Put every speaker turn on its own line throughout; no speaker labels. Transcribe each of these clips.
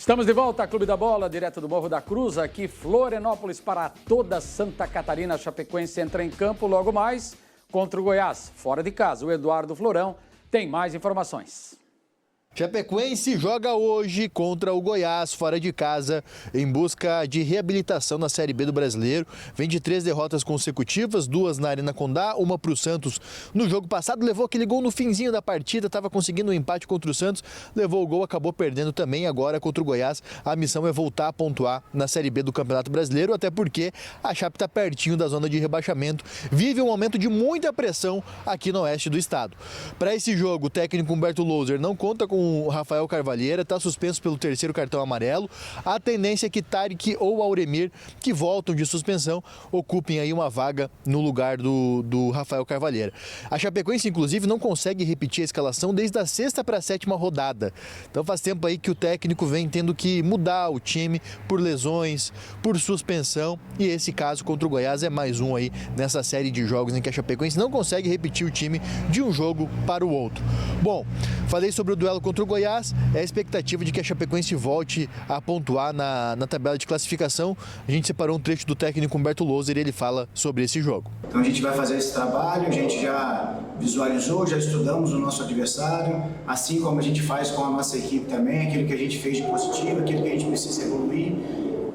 Estamos de volta a Clube da Bola, direto do Morro da Cruz, aqui Florianópolis para toda Santa Catarina. A Chapecoense entra em campo logo mais contra o Goiás, fora de casa. O Eduardo Florão tem mais informações.
Chapecoense joga hoje contra o Goiás, fora de casa, em busca de reabilitação na Série B do Brasileiro. Vem de 3 derrotas consecutivas, 2 na Arena Condá, uma para o Santos no jogo passado. Levou aquele gol no finzinho da partida, estava conseguindo um empate contra o Santos, levou o gol, acabou perdendo também. Agora contra o Goiás, a missão é voltar a pontuar na Série B do Campeonato Brasileiro, até porque a Chape está pertinho da zona de rebaixamento, vive um momento de muita pressão aqui no oeste do estado. Para esse jogo, o técnico Humberto Louser não conta com o Rafael Carvalheira, está suspenso pelo 3º cartão amarelo. A tendência é que Tarek ou Auremir, que voltam de suspensão, ocupem aí uma vaga no lugar do Rafael Carvalheira. A Chapecoense, inclusive, não consegue repetir a escalação desde a 6ª para a 7ª rodada. Então faz tempo aí que o técnico vem tendo que mudar o time por lesões, por suspensão, e esse caso contra o Goiás é mais um aí nessa série de jogos em que a Chapecoense não consegue repetir o time de um jogo para o outro. Bom, falei sobre o duelo contra o Goiás, é a expectativa de que a Chapecoense volte a pontuar na tabela de classificação. A gente separou um trecho do técnico Humberto Louser e ele fala sobre esse jogo.
Então a gente vai fazer esse trabalho, a gente já visualizou, já estudamos o nosso adversário, assim como a gente faz com a nossa equipe também, aquilo que a gente fez de positivo, aquilo que a gente precisa evoluir,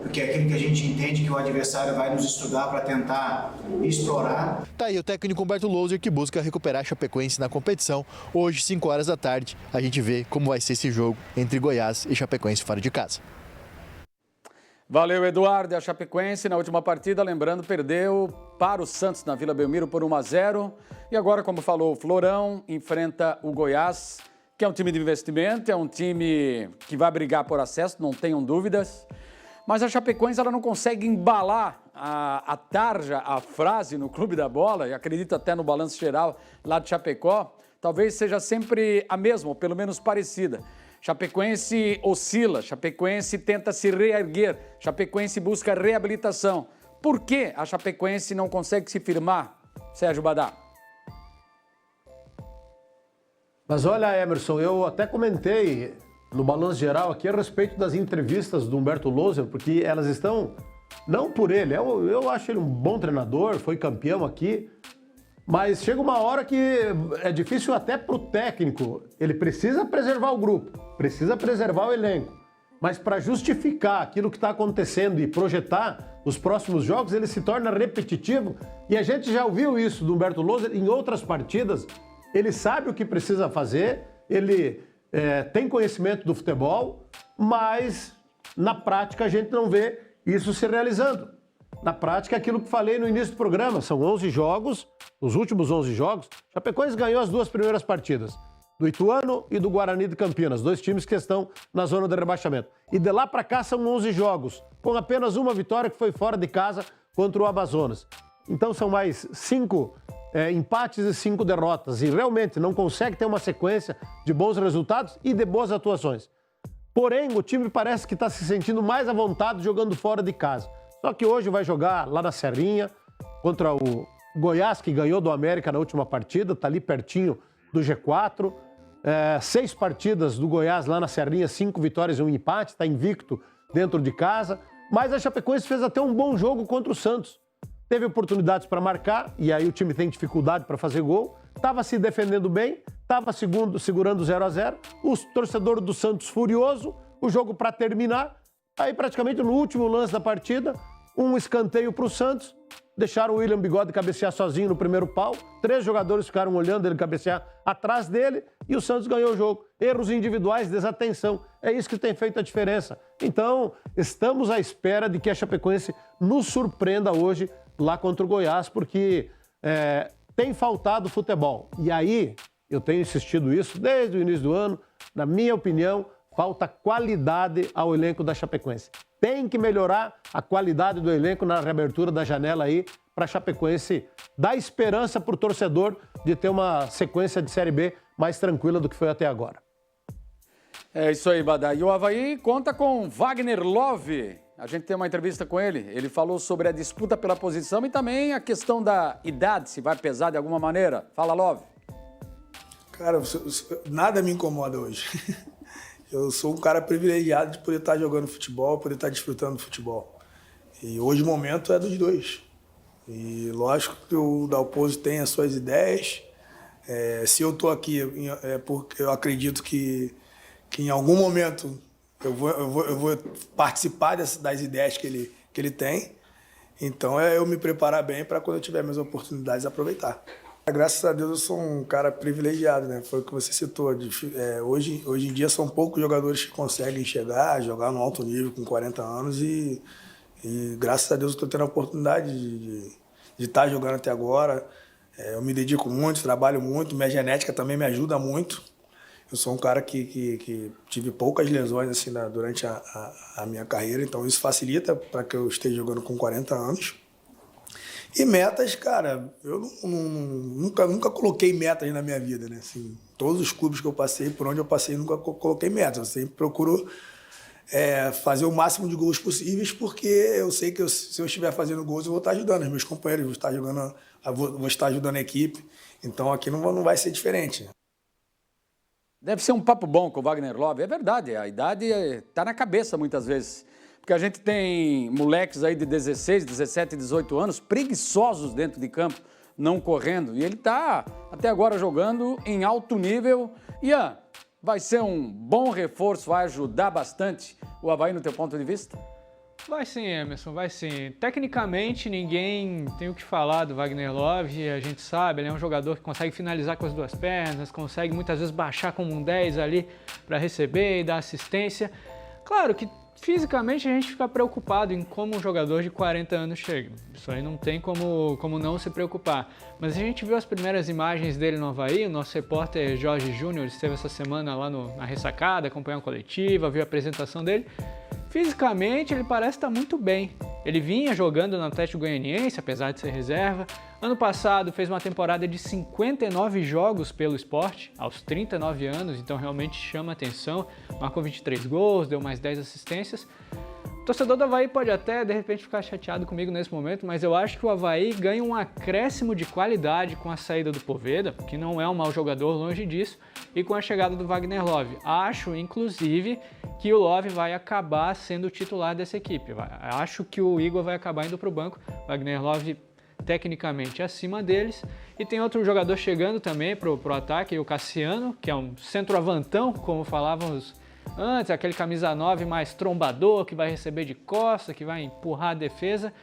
porque é aquilo que a gente entende que o adversário vai nos estudar para tentar explorar.
Tá aí o técnico Humberto Louser, que busca recuperar a Chapecoense na competição. Hoje, 5 horas da tarde, a gente vê como vai ser esse jogo entre Goiás e Chapecoense fora de casa.
Valeu, Eduardo. A Chapecoense, na última partida, lembrando, perdeu para o Santos na Vila Belmiro por 1-0. E agora, como falou o Florão, enfrenta o Goiás, que é um time de investimento, é um time que vai brigar por acesso, não tenham dúvidas. Mas a Chapecoense ela não consegue embalar a tarja, a frase no Clube da Bola, e acredito até no balanço geral lá de Chapecó, talvez seja sempre a mesma, ou pelo menos parecida. Chapecoense oscila, Chapecoense tenta se reerguer, Chapecoense busca reabilitação. Por que a Chapecoense não consegue se firmar, Sérgio Badá?
Mas olha, Emerson, eu até comentei no balanço geral aqui a respeito das entrevistas do Humberto Louser, porque elas estão, não por ele, eu acho ele um bom treinador, foi campeão aqui, mas chega uma hora que é difícil até para o técnico, ele precisa preservar o grupo, precisa preservar o elenco, mas para justificar aquilo que está acontecendo e projetar os próximos jogos, ele se torna repetitivo, e a gente já ouviu isso do Humberto Louser em outras partidas. Ele sabe o que precisa fazer, ele tem conhecimento do futebol, mas na prática a gente não vê isso se realizando. Na prática é aquilo que falei no início do programa, são 11 jogos, os últimos 11 jogos, Chapecoense ganhou as 2 primeiras partidas, do Ituano e do Guarani de Campinas, 2 times que estão na zona de rebaixamento. E de lá para cá são 11 jogos, com apenas uma vitória que foi fora de casa contra o Amazonas. Então são mais 5 empates e 5 derrotas, e realmente não consegue ter uma sequência de bons resultados e de boas atuações. Porém, o time parece que está se sentindo mais à vontade jogando fora de casa. Só que hoje vai jogar lá na Serrinha contra o Goiás, que ganhou do América na última partida, está ali pertinho do G4. 6 partidas do Goiás lá na Serrinha, 5 vitórias e 1 empate, está invicto dentro de casa. Mas a Chapecoense fez até um bom jogo contra o Santos. Teve oportunidades para marcar, e aí o time tem dificuldade para fazer gol. Estava se defendendo bem, estava segurando 0-0. O torcedor do Santos furioso, o jogo para terminar. Aí praticamente no último lance da partida, um escanteio para o Santos. Deixaram o William Bigode cabecear sozinho no primeiro pau. 3 jogadores ficaram olhando ele cabecear atrás dele e o Santos ganhou o jogo. Erros individuais, desatenção. É isso que tem feito a diferença. Então, estamos à espera de que a Chapecoense nos surpreenda hoje lá contra o Goiás, porque tem faltado futebol. E aí, eu tenho insistido isso desde o início do ano, na minha opinião, falta qualidade ao elenco da Chapecoense. Tem que melhorar a qualidade do elenco na reabertura da janela aí, para a Chapecoense dar esperança para o torcedor de ter uma sequência de Série B mais tranquila do que foi até agora.
É isso aí, Badá. E o Avaí conta com Wagner Love. A gente tem uma entrevista com ele. Ele falou sobre a disputa pela posição e também a questão da idade, se vai pesar de alguma maneira. Fala, Love.
Cara, nada me incomoda hoje. eu sou um cara privilegiado de poder estar jogando futebol, poder estar desfrutando do futebol. E hoje o momento é dos dois. E lógico que o Dalpozo tem as suas ideias. Se eu estou aqui é porque eu acredito que em algum momento eu vou participar das ideias que ele tem. Então é eu me preparar bem para quando eu tiver minhas oportunidades aproveitar. Graças a Deus eu sou um cara privilegiado, né? Foi o que você citou. Hoje em dia são poucos jogadores que conseguem jogar no alto nível com 40 anos e graças a Deus eu estou tendo a oportunidade de estar jogando até agora. Eu me dedico muito, trabalho muito, minha genética também me ajuda muito. Eu sou um cara que tive poucas lesões assim, durante a minha carreira, então isso facilita para que eu esteja jogando com 40 anos. E metas, cara, eu nunca coloquei metas na minha vida, né? Assim, todos os clubes que eu passei, por onde eu passei, nunca coloquei metas. Eu sempre procuro fazer o máximo de gols possíveis, porque eu sei que se eu estiver fazendo gols, eu vou estar ajudando os meus companheiros, vou estar ajudando a equipe. Então aqui não vai ser diferente.
Deve ser um papo bom com o Wagner Love. É verdade, a idade está na cabeça muitas vezes. Porque a gente tem moleques aí de 16, 17, 18 anos, preguiçosos dentro de campo, não correndo. E ele está até agora jogando em alto nível. Ian, vai ser um bom reforço, vai ajudar bastante o Avaí no teu ponto de vista?
Vai sim, Emerson, vai sim. Tecnicamente, ninguém tem o que falar do Wagner Love, a gente sabe, ele é um jogador que consegue finalizar com as duas pernas, consegue muitas vezes baixar como um 10 ali para receber e dar assistência. Claro que fisicamente a gente fica preocupado em como um jogador de 40 anos chega. Isso aí não tem como não se preocupar. Mas a gente viu as primeiras imagens dele no Avaí, o nosso repórter Jorge Júnior esteve essa semana lá na ressacada, acompanhou a coletiva, viu a apresentação dele. Fisicamente ele parece estar muito bem. Ele vinha jogando no Atlético Goianiense, apesar de ser reserva. Ano passado fez uma temporada de 59 jogos pelo Sport, aos 39 anos, então realmente chama atenção. Marcou 23 gols, deu mais 10 assistências. O torcedor do Avaí pode até, de repente, ficar chateado comigo nesse momento, mas eu acho que o Avaí ganha um acréscimo de qualidade com a saída do Poveda, que não é um mau jogador, longe disso, e com a chegada do Wagner Love. Acho, inclusive, que o Love vai acabar sendo o titular dessa equipe. Acho que o Igor vai acabar indo para o banco. Wagner Love, tecnicamente, acima deles. E tem outro jogador chegando também para o ataque, o Cassiano, que é um centroavantão, como falávamos antes, aquele camisa 9 mais trombador, que vai receber de costa, que vai empurrar a defesa,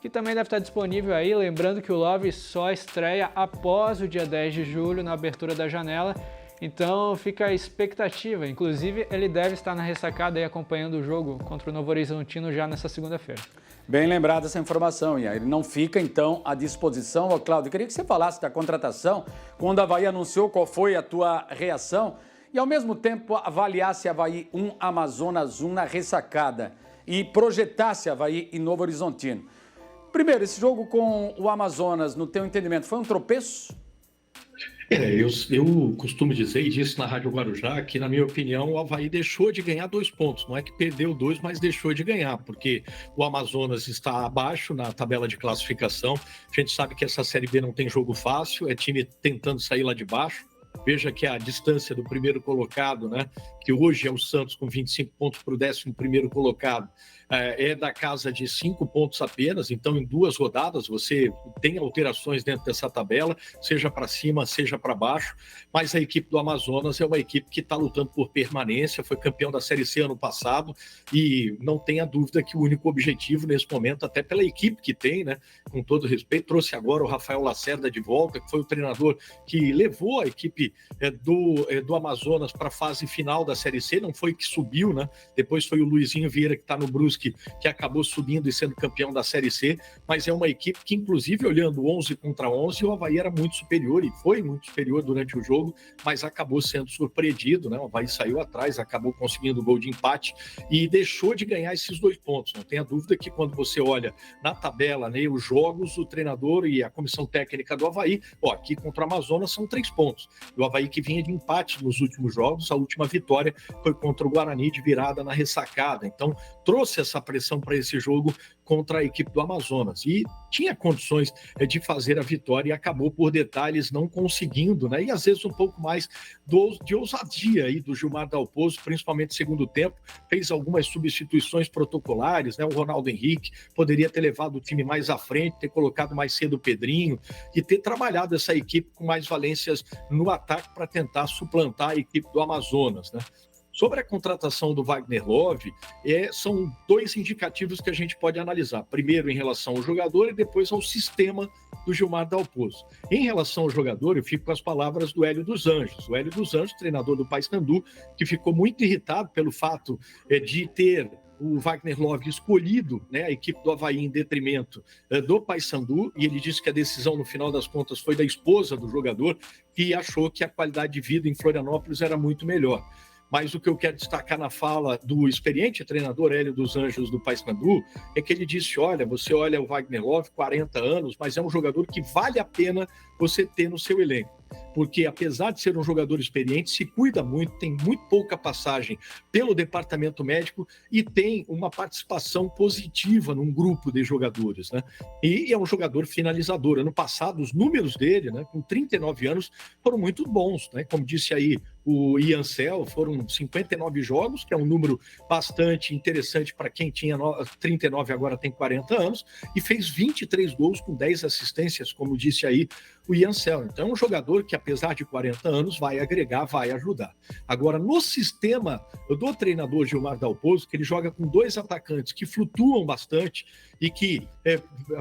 que também deve estar disponível aí. Lembrando que o Love só estreia após o dia 10 de julho, na abertura da janela. Então fica a expectativa, inclusive ele deve estar na ressacada aí acompanhando o jogo contra o Novo Horizontino já nessa segunda-feira.
Bem lembrada essa informação, Ian. Ele não fica, então, à disposição. Ô, Cláudio, eu queria que você falasse da contratação, quando a Avaí anunciou, qual foi a tua reação, e ao mesmo tempo avaliasse Avaí 1, Amazonas 1 na ressacada e projetasse Avaí em Novo Horizontino. Primeiro, esse jogo com o Amazonas, no teu entendimento, foi um tropeço?
Eu costumo dizer, e disse na Rádio Guarujá, que, na minha opinião, o Avaí deixou de ganhar 2 pontos. Não é que perdeu 2, mas deixou de ganhar, porque o Amazonas está abaixo na tabela de classificação. A gente sabe que essa Série B não tem jogo fácil, é time tentando sair lá de baixo. Veja que a distância do primeiro colocado, né, que hoje é o Santos com 25 pontos para o 11º colocado, é da casa de 5 pontos apenas. Então, em 2 rodadas, você tem alterações dentro dessa tabela, seja para cima, seja para baixo. Mas a equipe do Amazonas é uma equipe que está lutando por permanência, foi campeão da Série C ano passado e não tenha dúvida que o único objetivo nesse momento, até pela equipe que tem, né, com todo respeito, trouxe agora o Rafael Lacerda de volta, que foi o treinador que levou a equipe do Amazonas para a fase final da Série C, não foi que subiu, né? Depois foi o Luizinho Vieira, que está no Brusque, que acabou subindo e sendo campeão da Série C, mas é uma equipe que, inclusive, olhando 11 contra 11, o Avaí era muito superior e foi muito superior durante o jogo, mas acabou sendo surpreendido, né? O Avaí saiu atrás, acabou conseguindo o gol de empate e deixou de ganhar esses 2 pontos. Não tenha dúvida que quando você olha na tabela, né, os jogos, o treinador e a comissão técnica do Avaí, aqui contra o Amazonas são 3 pontos. O Avaí que vinha de empate nos últimos jogos, a última vitória foi contra o Guarani de virada na ressacada. Então, trouxe essa pressão para esse jogo contra a equipe do Amazonas. E tinha condições de fazer a vitória e acabou por detalhes não conseguindo, né? E às vezes um pouco mais de ousadia aí do Gilmar Dalpozo, principalmente no segundo tempo, fez algumas substituições protocolares, né? O Ronaldo Henrique poderia ter levado o time mais à frente, ter colocado mais cedo o Pedrinho e ter trabalhado essa equipe com mais valências no ataque para tentar suplantar a equipe do Amazonas, né? Sobre a contratação do Wagner Love, são dois indicativos que a gente pode analisar. Primeiro, em relação ao jogador e depois ao sistema do Gilmar Dalpozo. Em relação ao jogador, eu fico com as palavras do Hélio dos Anjos. O Hélio dos Anjos, treinador do Paysandu, que ficou muito irritado pelo fato de ter o Wagner Love escolhido, né, a equipe do Avaí em detrimento do Paysandu, e ele disse que a decisão, no final das contas, foi da esposa do jogador, que achou que a qualidade de vida em Florianópolis era muito melhor. Mas o que eu quero destacar na fala do experiente treinador Hélio dos Anjos do Paysandu é que ele disse, olha, você olha o Wagner Love, 40 anos, mas é um jogador que vale a pena você ter no seu elenco. Porque apesar de ser um jogador experiente, se cuida muito, tem muito pouca passagem pelo departamento médico e tem uma participação positiva num grupo de jogadores, né? E é um jogador finalizador. Ano passado, os números dele, né, com 39 anos, foram muito bons, né? Como disse aí o Ian Cel, foram 59 jogos, que é um número bastante interessante para quem tinha 39 agora tem 40 anos, e fez 23 gols com 10 assistências, como disse aí o Ian Cel. Então é um jogador que, apesar de 40 anos, vai agregar, vai ajudar. Agora, no sistema do treinador Gilmar Dalpozo, que ele joga com dois atacantes que flutuam bastante e que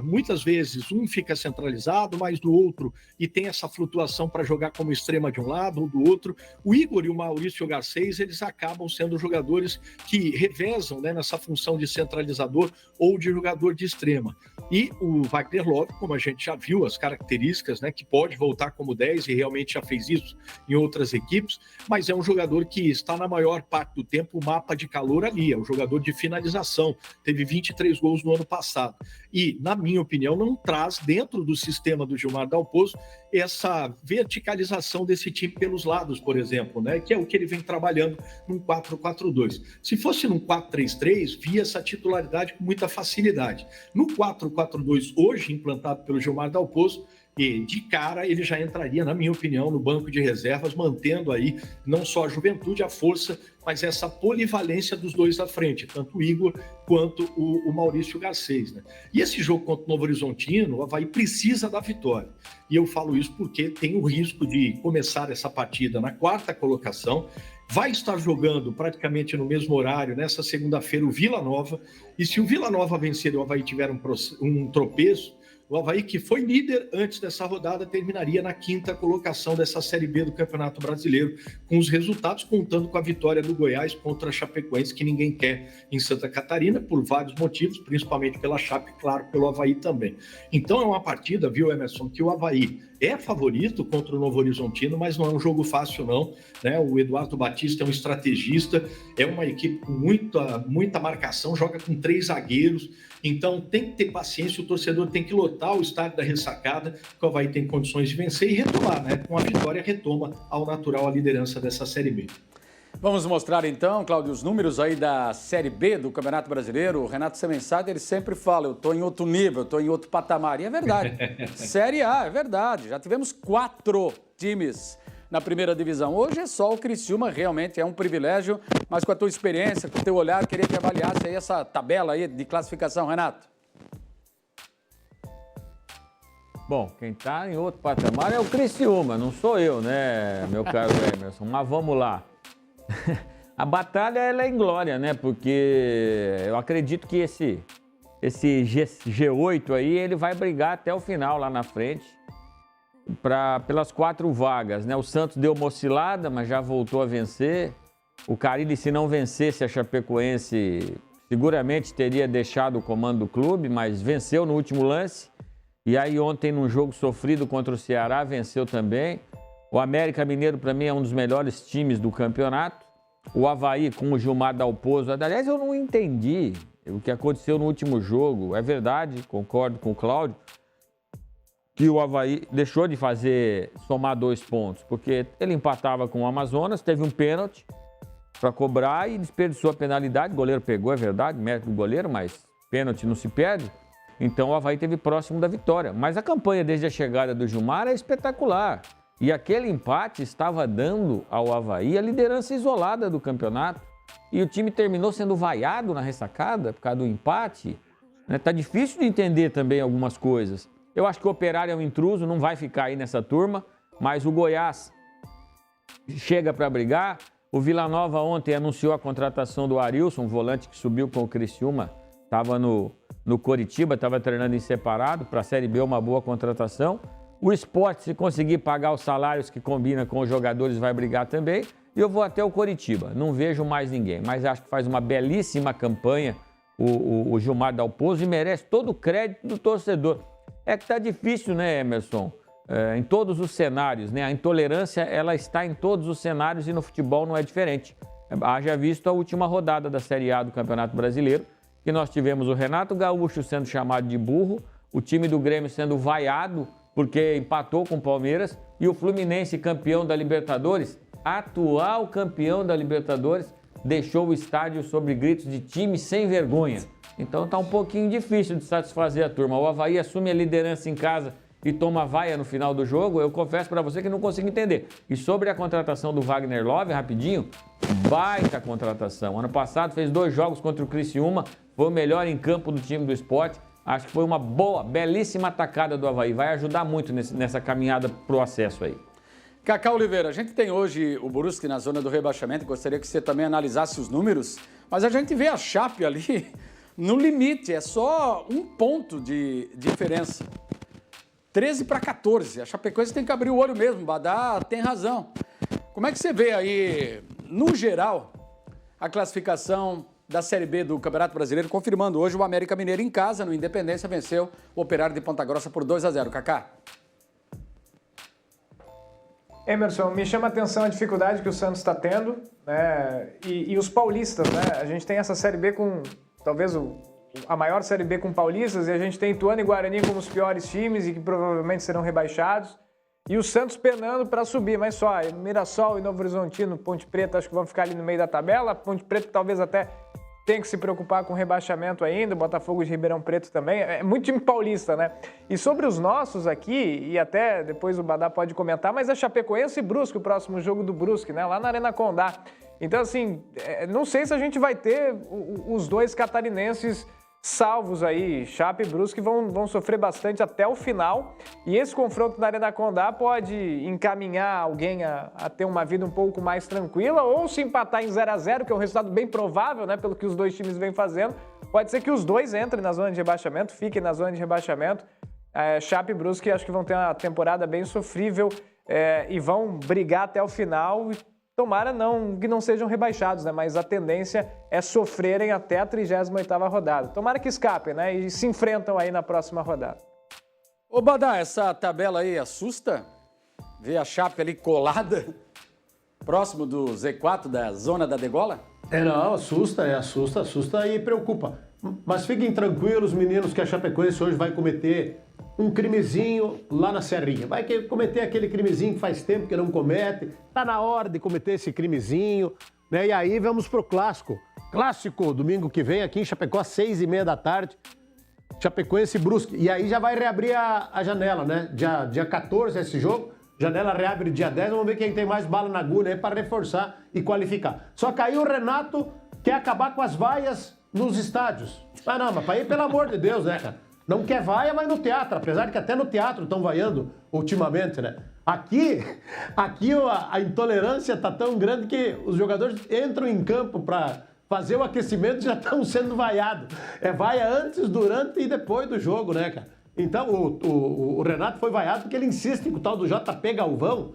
muitas vezes um fica centralizado, mais do outro, e tem essa flutuação para jogar como extrema de um lado ou do outro, o Igor e o Maurício Garcês, eles acabam sendo jogadores que revezam, né, nessa função de centralizador ou de jogador de extrema. E o Wagner Love, como a gente já viu, as características, né, que pode voltar como 10 e realmente já fez isso em outras equipes, mas é um jogador que está na maior parte do tempo o mapa de calor ali, é um jogador de finalização, teve 23 gols no ano passado. E, na minha opinião, não traz dentro do sistema do Gilmar Dalpozo essa verticalização desse time pelos lados, por exemplo, né? Que é o que ele vem trabalhando num 4-4-2. Se fosse num 4-3-3, via essa titularidade com muita facilidade. No 4-4-2, hoje implantado pelo Gilmar Dalpozo, e de cara ele já entraria, na minha opinião, no banco de reservas, mantendo aí não só a juventude, a força, mas essa polivalência dos dois à frente, tanto o Igor quanto o Maurício Garcês, né? E esse jogo contra o Novo Horizontino, o Avaí precisa da vitória. E eu falo isso porque tem o risco de começar essa partida na quarta colocação, vai estar jogando praticamente no mesmo horário, nessa segunda-feira, o Vila Nova, e se o Vila Nova vencer e o Avaí tiver um tropeço, o Avaí, que foi líder antes dessa rodada, terminaria na quinta colocação dessa Série B do Campeonato Brasileiro, com os resultados contando com a vitória do Goiás contra a Chapecoense, que ninguém quer em Santa Catarina, por vários motivos, principalmente pela Chape, claro, pelo Avaí também. Então é uma partida, viu, Emerson, que o Avaí é favorito contra o Novo Horizontino, mas não é um jogo fácil, não, né? O Eduardo Batista é um estrategista, é uma equipe com muita marcação, joga com 3 zagueiros, então tem que ter paciência, o torcedor tem que lotar o estádio da ressacada, que o Avaí tem condições de vencer e retomar, né? Com a vitória, retoma ao natural a liderança dessa Série B.
Vamos mostrar então, Cláudio, os números aí da Série B do Campeonato Brasileiro. O Renato Semensade, ele sempre fala, eu estou em outro nível, eu estou em outro patamar. E é verdade. Série A, é verdade. Já tivemos 4 times na primeira divisão. Hoje é só o Criciúma, realmente é um privilégio. Mas com a tua experiência, com o teu olhar, queria que avaliasse aí essa tabela aí de classificação, Renato.
Bom, quem está em outro patamar é o Criciúma, não sou eu, né, meu caro Emerson? Mas vamos lá. A batalha ela é inglória, né? Porque eu acredito que esse G8 aí, ele vai brigar até o final lá na frente pelas 4 vagas, né? O Santos deu uma oscilada, mas já voltou a vencer. O Carille, se não vencesse a Chapecoense, seguramente teria deixado o comando do clube, mas venceu no último lance. E aí ontem, num jogo sofrido contra o Ceará, venceu também. O América Mineiro, para mim, é um dos melhores times do campeonato. O Avaí, com o Gilmar Dalpozo. Aliás, eu não entendi o que aconteceu no último jogo. É verdade, concordo com o Cláudio, que o Avaí deixou de somar 2 pontos, porque ele empatava com o Amazonas, teve um pênalti para cobrar e desperdiçou a penalidade. O goleiro pegou, é verdade, mérito do goleiro, mas pênalti não se perde. Então o Avaí esteve próximo da vitória. Mas a campanha desde a chegada do Gilmar é espetacular. E aquele empate estava dando ao Avaí a liderança isolada do campeonato. E o time terminou sendo vaiado na ressacada por causa do empate. Tá difícil de entender também algumas coisas. Eu acho que o Operário é um intruso, não vai ficar aí nessa turma. Mas o Goiás chega para brigar. O Vila Nova ontem anunciou a contratação do Arilson, um volante que subiu com o Criciúma. Estava no Coritiba, estava treinando em separado. Para a Série B, uma boa contratação. O Sport, se conseguir pagar os salários que combina com os jogadores, vai brigar também. E eu vou até o Coritiba. Não vejo mais ninguém, mas acho que faz uma belíssima campanha o Gilmar Dalpozo e merece todo o crédito do torcedor. É que está difícil, né, Emerson? Em todos os cenários, né? A intolerância, ela está em todos os cenários e no futebol não é diferente. Haja visto a última rodada da Série A do Campeonato Brasileiro, que nós tivemos o Renato Gaúcho sendo chamado de burro, o time do Grêmio sendo vaiado porque empatou com o Palmeiras e o Fluminense, campeão da Libertadores, atual campeão da Libertadores, deixou o estádio sob gritos de time sem vergonha. Então tá um pouquinho difícil de satisfazer a turma. O Avaí assume a liderança em casa e toma vaia no final do jogo, eu confesso para você que não consigo entender. E sobre a contratação do Wagner Love, rapidinho, baita contratação. Ano passado fez 2 jogos contra o Criciúma, foi o melhor em campo do time do Sport. Acho que foi uma boa, belíssima atacada do Avaí. Vai ajudar muito nessa caminhada pro acesso aí.
Cacá Oliveira, a gente tem hoje o Brusque na zona do rebaixamento, gostaria que você também analisasse os números, mas a gente vê a Chape ali no limite, é só 1 ponto de diferença. 13-14, a Chapecoense tem que abrir o olho mesmo, Badá tem razão. Como é que você vê aí, no geral, a classificação da Série B do Campeonato Brasileiro, confirmando hoje o América Mineiro em casa, no Independência, venceu o Operário de Ponta Grossa por 2-0, Cacá?
Emerson, me chama a atenção a dificuldade que o Santos está tendo, né? E os paulistas, né? A gente tem essa Série B com, talvez, a maior Série B com paulistas, e a gente tem Ituano e Guarani como os piores times e que provavelmente serão rebaixados. E o Santos penando para subir, mas só Mirassol e Novo Horizontino, Ponte Preta, acho que vão ficar ali no meio da tabela. Ponte Preta talvez até tenha que se preocupar com rebaixamento ainda, Botafogo de Ribeirão Preto também. É muito time paulista, né? E sobre os nossos aqui, e até depois o Badá pode comentar, mas é Chapecoense e Brusque, o próximo jogo do Brusque, né? Lá na Arena Condá. Então, assim, não sei se a gente vai ter os 2 catarinenses salvos aí, Chape e Brusque vão sofrer bastante até o final, e esse confronto na Arena Condá pode encaminhar alguém a ter uma vida um pouco mais tranquila, ou se empatar em 0-0, que é um resultado bem provável, né, pelo que os 2 times vêm fazendo, pode ser que os 2 entrem na zona de rebaixamento, fiquem na zona de rebaixamento. Chape e Brusque acho que vão ter uma temporada bem sofrível e vão brigar até o final. Tomara que não sejam rebaixados, né? Mas a tendência é sofrerem até a 38ª rodada. Tomara que escapem, né? E se enfrentam aí na próxima rodada.
Ô Badá, essa tabela aí assusta? Ver a Chape ali colada, próximo do Z4, da zona da degola?
Não, assusta e preocupa. Mas fiquem tranquilos, meninos, que a Chapecoense hoje vai cometer um crimezinho lá na Serrinha. Vai cometer aquele crimezinho que faz tempo que não comete. Tá na hora de cometer esse crimezinho, né? E aí vamos pro clássico. Clássico, domingo que vem, aqui em Chapecó, às 6h30 da tarde. Chapecoense e Brusque. E aí já vai reabrir a janela, né? Dia 14 esse jogo. Janela reabre dia 10. Vamos ver quem tem mais bala na agulha aí para reforçar e qualificar. Só que aí o Renato quer acabar com as vaias nos estádios. Ah, não, mas aí, pelo amor de Deus, né, cara? Não quer vaia, mas no teatro, apesar de que até no teatro estão vaiando ultimamente, né? Aqui a intolerância tá tão grande que os jogadores entram em campo para fazer o aquecimento e já estão sendo vaiados. É vaia antes, durante e depois do jogo, né, cara? Então o Renato foi vaiado porque ele insiste com o tal do JP Galvão.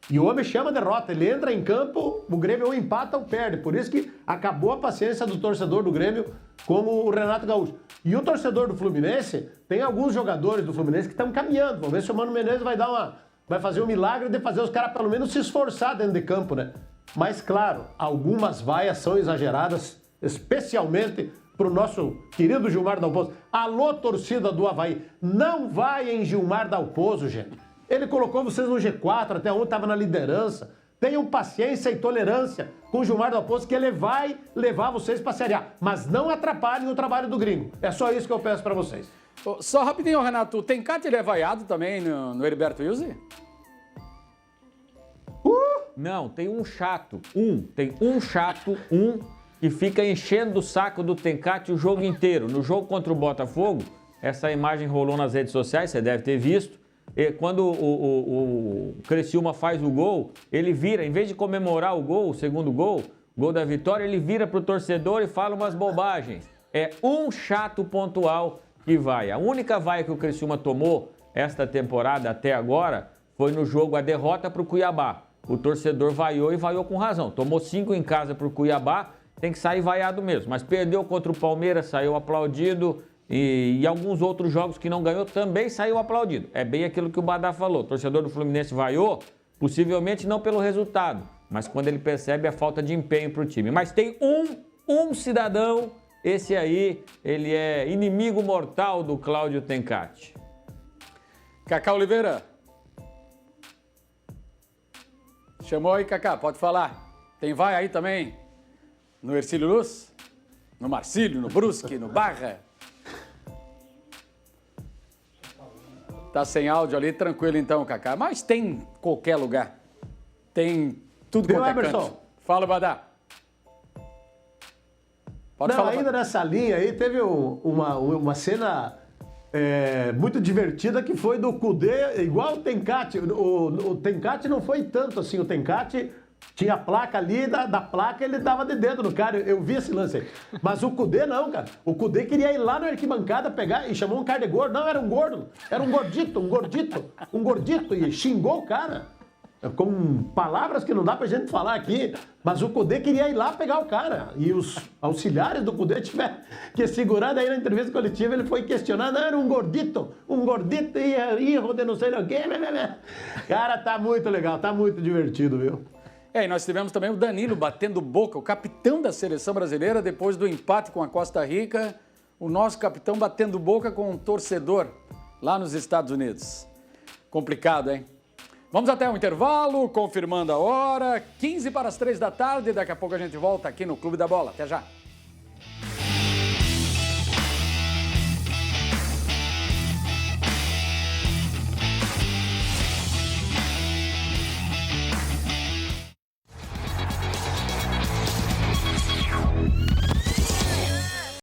E o homem chama a derrota, ele entra em campo, o Grêmio ou empata ou perde. Por isso que acabou a paciência do torcedor do Grêmio, como o Renato Gaúcho. E o torcedor do Fluminense, tem alguns jogadores do Fluminense que estão caminhando. Vamos ver se o Mano Menezes vai fazer um milagre de fazer os caras pelo menos se esforçar dentro de campo, né? Mas claro, algumas vaias são exageradas, especialmente pro nosso querido Gilmar Dalpozo. Alô, torcida do Avaí, não vai em Gilmar Dalpozo, gente. Ele colocou vocês no G4, até ontem estava na liderança. tenham paciência e tolerância com o Gilmar Dalpozo, que ele vai levar vocês para a Série A. Mas não atrapalhem o trabalho do gringo. É só isso que eu peço para vocês.
Só rapidinho, Renato. O Tencate, ele é vaiado também no Heriberto Wilson?
Não, tem um chato. Tem um chato, que fica enchendo o saco do Tencate o jogo inteiro. No jogo contra o Botafogo, essa imagem rolou nas redes sociais, você deve ter visto. E quando o Criciúma faz o gol, ele vira, em vez de comemorar o gol, o segundo gol da vitória, ele vira pro torcedor e fala umas bobagens. É um chato pontual que vai. A única vaia que o Criciúma tomou esta temporada até agora foi no jogo, a derrota pro Cuiabá. O torcedor vaiou e vaiou com razão. Tomou 5 em casa pro Cuiabá, tem que sair vaiado mesmo. Mas perdeu contra o Palmeiras, saiu aplaudido. E alguns outros jogos que não ganhou também saiu aplaudido. É bem aquilo que o Badá falou. O torcedor do Fluminense vaiou, possivelmente não pelo resultado, mas quando ele percebe a falta de empenho para o time. Mas tem um cidadão, esse aí, ele é inimigo mortal do Cláudio Tencate.
Cacá Oliveira. Chamou aí, Cacá, pode falar. Tem vai aí também no Hercílio Luz? No Marcílio, no Brusque, no Barra? Tá sem áudio ali, tranquilo então, Cacá. Mas tem em qualquer lugar. Tem tudo quanto é canto. Fala, Badá. Pode falar.
Ainda nessa linha aí, teve uma cena muito divertida que foi do Kudê, igual o Tencate. O Tencate não foi tanto assim, o Tencate tinha a placa ali, da placa ele dava de dedo no cara, eu vi esse lance aí. Mas o Kudê não, cara. O Kudê queria ir lá na arquibancada pegar e chamou um cara de gordo. Não, era um gordo, era um gordito, e xingou o cara. Com palavras que não dá pra gente falar aqui, mas o Kudê queria ir lá pegar o cara. E os auxiliares do Kudê tiveram que segurar. Daí na entrevista coletiva ele foi questionar, não, era um gordito e hijo de não sei o quê. Cara, tá muito legal, tá muito divertido, viu?
E nós tivemos também o Danilo batendo boca, o capitão da seleção brasileira, depois do empate com a Costa Rica, o nosso capitão batendo boca com um torcedor lá nos Estados Unidos. Complicado, hein? Vamos até o intervalo, confirmando a hora, 15 para as 3 da tarde, daqui a pouco a gente volta aqui no Clube da Bola. Até já!